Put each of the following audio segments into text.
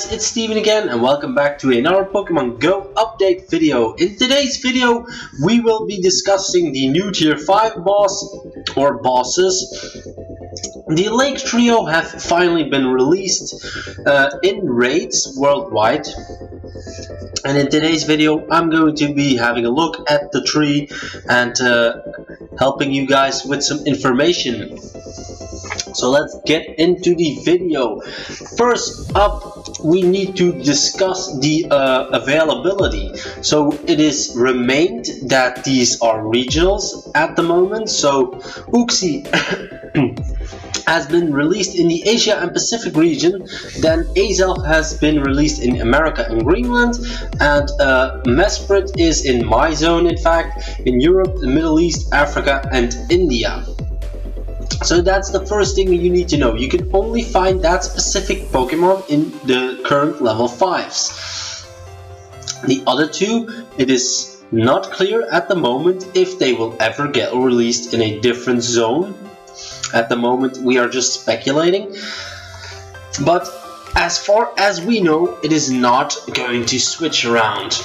guys, it's Steven again and welcome back to another Pokemon Go update video. In today's video we will be discussing the new tier 5 boss or bosses. The Lake Trio have finally been released in raids worldwide, and in today's video I'm going to be having a look at the tree and helping you guys with some information. So let's get into the video. First up, we need to discuss the availability. So it is remained that these are regionals at the moment. So Uxie has been released in the Asia and Pacific region, then Azelf has been released in America and Greenland, and Mesprit is in my zone, in fact, in Europe, the Middle East, Africa and India. So that's the first thing you need to know. You can only find that specific Pokemon in the current level 5s. The other two, it is not clear at the moment if they will ever get released in a different zone. At the moment we are just speculating. But as far as we know, it is not going to switch around.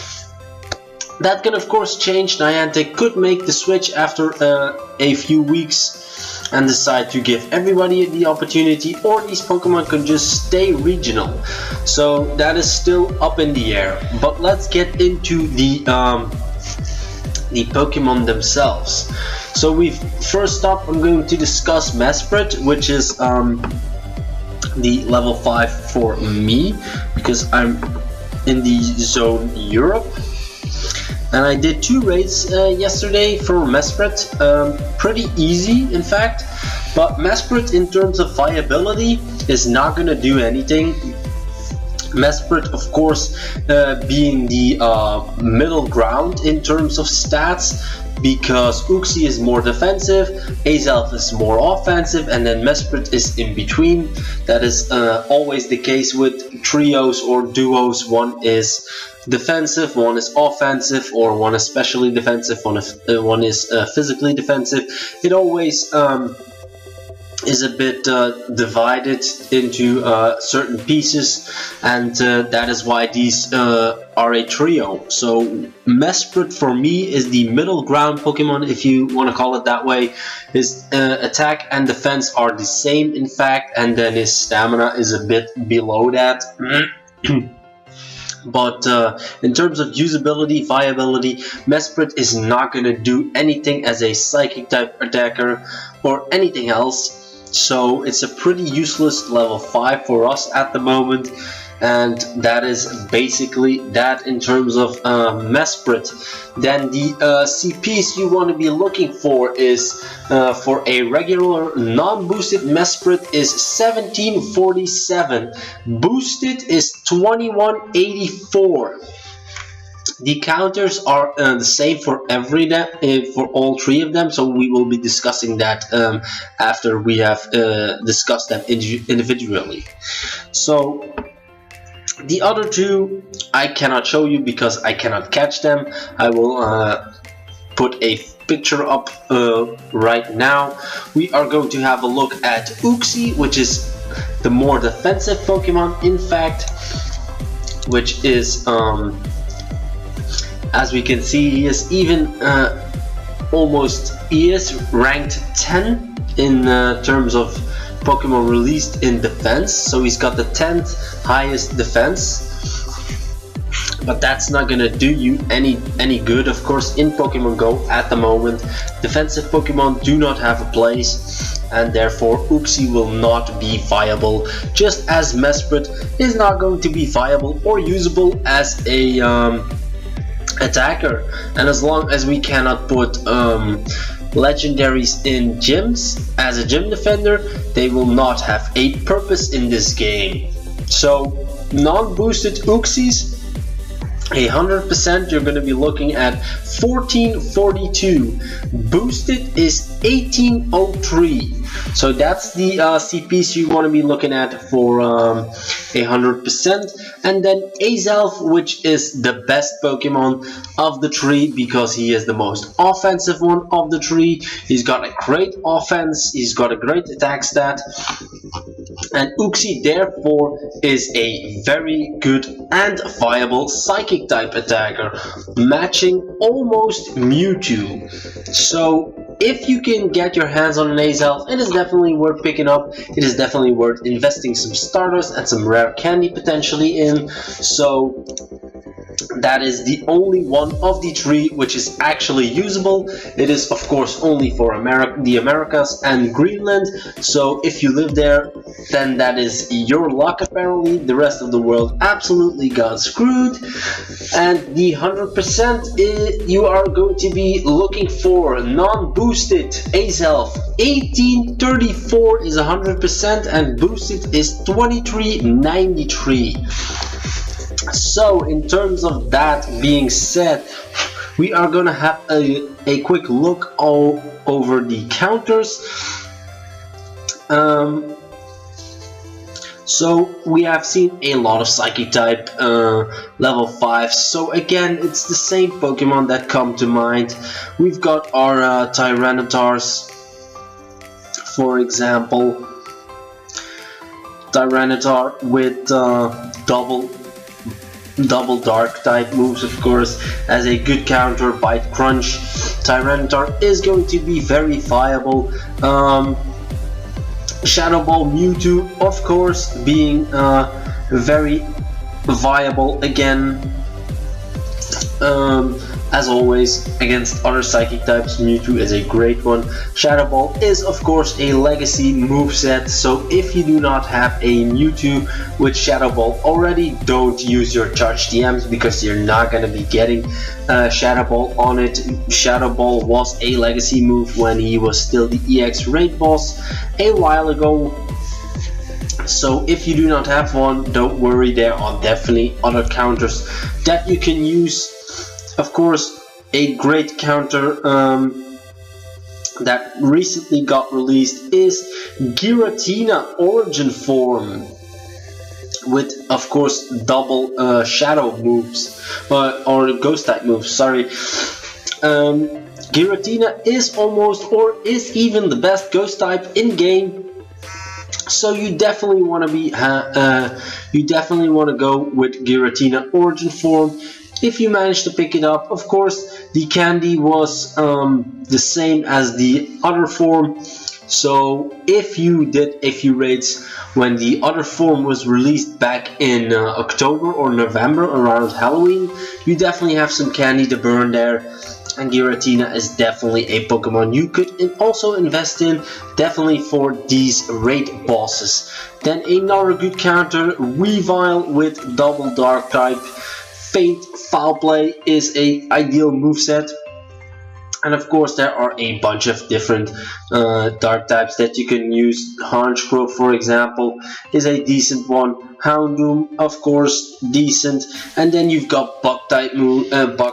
That can of course change. Niantic could make the switch after a few weeks and decide to give everybody the opportunity, or these Pokemon could just stay regional. So that is still up in the air. But let's get into the Pokemon themselves. So first up I'm going to discuss Mesprit, which is the level 5 for me, because I'm in the zone Europe. And I did 2 raids yesterday for Mesprit, pretty easy in fact, but Mesprit in terms of viability is not gonna do anything. Mesprit of course being the middle ground in terms of stats, because Uxie is more defensive, Azelf is more offensive, and then Mesprit is in between. That is always the case with trios or duos. One is defensive, one is offensive, or one is specially defensive, one is physically defensive. It always is a bit divided into certain pieces, and that is why these are a trio. So Mesprit for me is the middle ground Pokemon, if you want to call it that way. His attack and defense are the same in fact, and then his stamina is a bit below that. But in terms of usability, viability, Mesprit is not going to do anything as a psychic type attacker or anything else. So it's a pretty useless level 5 for us at the moment. And that is basically that in terms of Mesprit. Then the CPs you want to be looking for is for a regular non-boosted Mesprit is 1747, boosted is 2184. The counters are the same for for all 3 of them, so we will be discussing that after we have discussed them individually. So the other 2 I cannot show you because I cannot catch them. I will put a picture up right now. We are going to have a look at Uxie, which is the more defensive Pokemon in fact, which is as we can see, he is even he is ranked 10 in terms of Pokemon released in defense, so he's got the 10th highest defense. But that's not gonna do you any good, of course, in Pokemon Go at the moment. Defensive Pokemon do not have a place, and therefore Uxie will not be viable, just as Mesprit is not going to be viable or usable as a attacker. And as long as we cannot put legendaries in gyms as a gym defender, they will not have a purpose in this game. So non-boosted Uxies, 100% you're going to be looking at 1442, boosted is 1803. So that's the CPs you want to be looking at for 100%. And then Azelf, which is the best Pokemon of the tree because he is the most offensive one of the tree. He's got a great offense, he's got a great attack stat, And Uxie therefore is a very good and viable psychic type attacker, matching almost Mewtwo. So if you can get your hands on an Azelf, it is definitely worth picking up. It is definitely worth investing some starters and some rare candy potentially in. So that is the only one of the three which is actually usable. It is of course only for the Americas and Greenland, so if you live there, then that is your luck apparently. The rest of the world absolutely got screwed. And the 100% you are going to be looking for non-boosted Azelf. 1834 is 100% and boosted is 2393. So in terms of that being said, we are gonna have a quick look all over the counters. So we have seen a lot of Psychic type level 5. So again, it's the same Pokemon that come to mind. We've got our Tyrannotars, for example. Tyranitar with double dark type moves, of course, as a good counter. Bite Crunch. Tyranitar is going to be very viable. Shadow Ball Mewtwo, of course, being very viable again. As always, against other Psychic types, Mewtwo is a great one. Shadow Ball is of course a legacy moveset, so if you do not have a Mewtwo with Shadow Ball already, don't use your charged TMs because you're not going to be getting Shadow Ball on it. Shadow Ball was a legacy move when he was still the EX raid boss a while ago. So if you do not have one, don't worry, there are definitely other counters that you can use. Of course, a great counter that recently got released is Giratina Origin Form, with of course double shadow moves, or ghost type moves, sorry. Giratina is almost, or is even, the best ghost type in game. So you definitely want to be go with Giratina Origin Form if you manage to pick it up. Of course, the candy was the same as the other form. So if you did a few raids when the other form was released back in October or November around Halloween, you definitely have some candy to burn there. And Giratina is definitely a Pokemon you could also invest in, definitely for these raid bosses. Then another good counter, Weavile with double dark type. Faint Foul Play is a ideal moveset. And of course there are a bunch of different dark types that you can use. Honchkrow, for example, is a decent one. Houndoom, of course, decent. And then you've got bug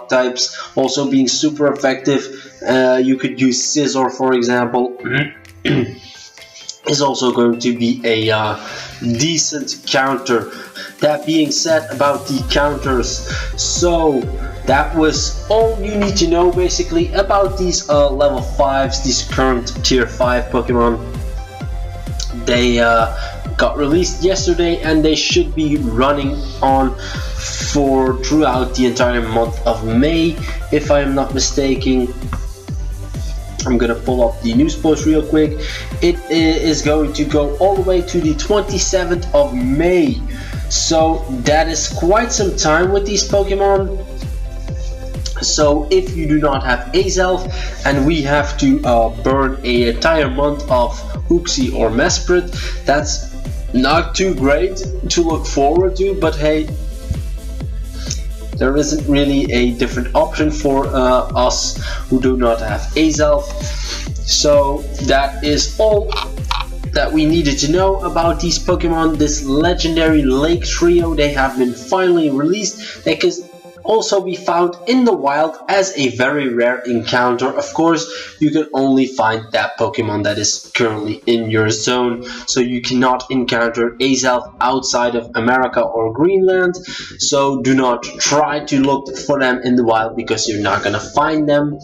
types also being super effective. You could use Scizor, for example. Is also going to be a decent counter. That being said about the counters, so that was all you need to know basically about these level 5s, these current tier 5 Pokemon. They got released yesterday and they should be running on for throughout the entire month of May, if I am not mistaken. I'm gonna pull up the news post real quick. It is going to go all the way to the 27th of May. So that is quite some time with these Pokemon. So if you do not have Azelf and we have to burn an entire month of Uxie or Mesprit, that's not too great to look forward to, but hey, there isn't really a different option for us who do not have Azelf. So that is all that we needed to know about these Pokemon, this legendary Lake Trio. They have been finally released, because also be found in the wild as a very rare encounter. Of course, you can only find that Pokemon that is currently in your zone, so you cannot encounter Azelf outside of America or Greenland, so do not try to look for them in the wild because you're not gonna find them.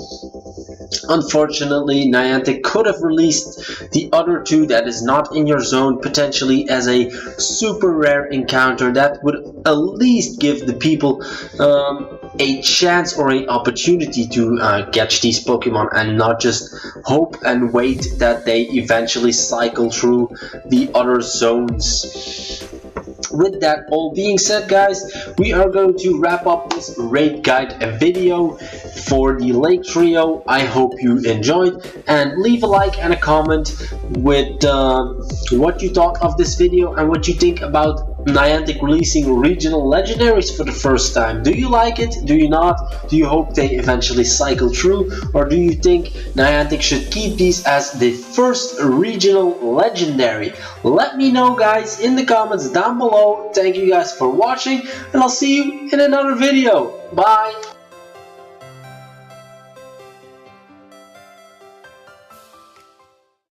Unfortunately, Niantic could have released the other two that is not in your zone potentially as a super rare encounter that would at least give the people a chance or an opportunity to catch these Pokemon and not just hope and wait that they eventually cycle through the other zones. With that all being said, guys, we are going to wrap up this raid guide video for the Lake Trio. I hope you enjoyed, and leave a like and a comment with what you thought of this video and what you think about Niantic releasing regional legendaries for the first time. Do you like it? Do you not? Do you hope they eventually cycle through? Or do you think Niantic should keep these as the first regional legendary? Let me know, guys, in the comments down below. Thank you guys for watching, and I'll see you in another video. Bye!